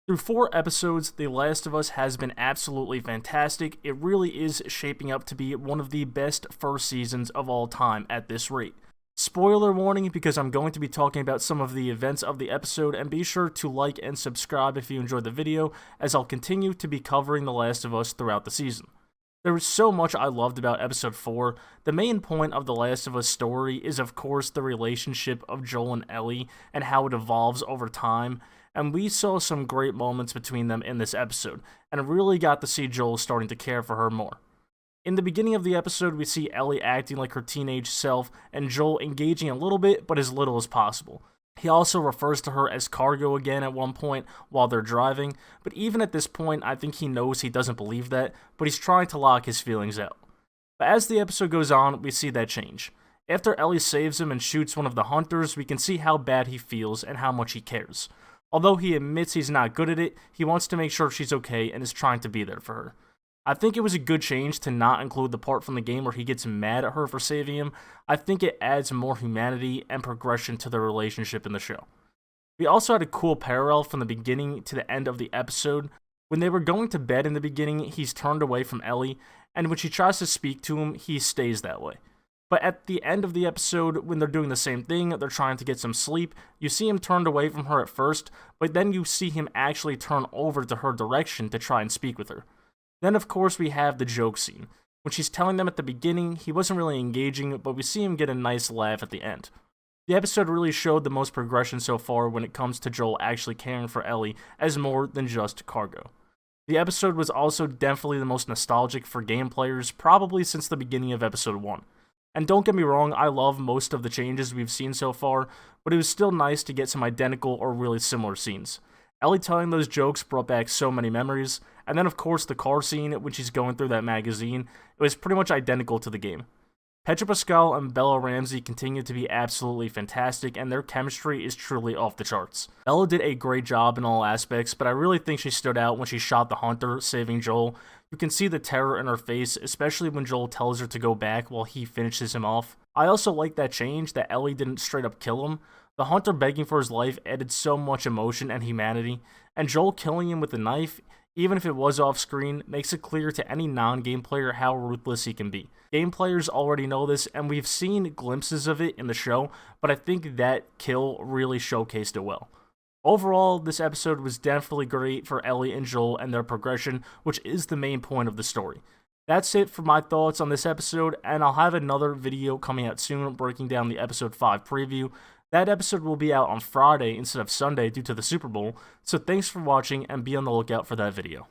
Through 4 episodes, The Last of Us has been absolutely fantastic. It really is shaping up to be one of the best first seasons of all time at this rate. Spoiler warning, because I'm going to be talking about some of the events of the episode, and be sure to like and subscribe if you enjoyed the video, as I'll continue to be covering The Last of Us throughout the season. There was so much I loved about episode 4. The main point of The Last of Us story is of course the relationship of Joel and Ellie and how it evolves over time, and we saw some great moments between them in this episode, and really got to see Joel starting to care for her more. In the beginning of the episode, we see Ellie acting like her teenage self, and Joel engaging a little bit, but as little as possible. He also refers to her as cargo again at one point while they're driving, but even at this point, I think he knows he doesn't believe that, but he's trying to lock his feelings out. But as the episode goes on, we see that change. After Ellie saves him and shoots one of the hunters, we can see how bad he feels and how much he cares. Although he admits he's not good at it, he wants to make sure she's okay and is trying to be there for her. I think it was a good change to not include the part from the game where he gets mad at her for saving him. I think it adds more humanity and progression to their relationship in the show. We also had a cool parallel from the beginning to the end of the episode. When they were going to bed in the beginning, he's turned away from Ellie, and when she tries to speak to him, he stays that way. But at the end of the episode, when they're doing the same thing, they're trying to get some sleep, you see him turned away from her at first, but then you see him actually turn over to her direction to try and speak with her. Then of course we have the joke scene. When she's telling them at the beginning, he wasn't really engaging, but we see him get a nice laugh at the end. The episode really showed the most progression so far when it comes to Joel actually caring for Ellie as more than just cargo. The episode was also definitely the most nostalgic for game players, probably since the beginning of episode 1. And don't get me wrong, I love most of the changes we've seen so far, but it was still nice to get some identical or really similar scenes. Ellie telling those jokes brought back so many memories, and then of course the car scene when she's going through that magazine, it was pretty much identical to the game. Pedro Pascal and Bella Ramsey continue to be absolutely fantastic, and their chemistry is truly off the charts. Bella did a great job in all aspects, but I really think she stood out when she shot the hunter, saving Joel. You can see the terror in her face, especially when Joel tells her to go back while he finishes him off. I also like that change, that Ellie didn't straight up kill him. The hunter begging for his life added so much emotion and humanity, and Joel killing him with a knife, even if it was off screen, makes it clear to any non-game player how ruthless he can be. Game players already know this, and we've seen glimpses of it in the show, but I think that kill really showcased it well. Overall, this episode was definitely great for Ellie and Joel and their progression, which is the main point of the story. That's it for my thoughts on this episode, and I'll have another video coming out soon breaking down the episode 5 preview. That episode will be out on Friday instead of Sunday due to the Super Bowl, so thanks for watching and be on the lookout for that video.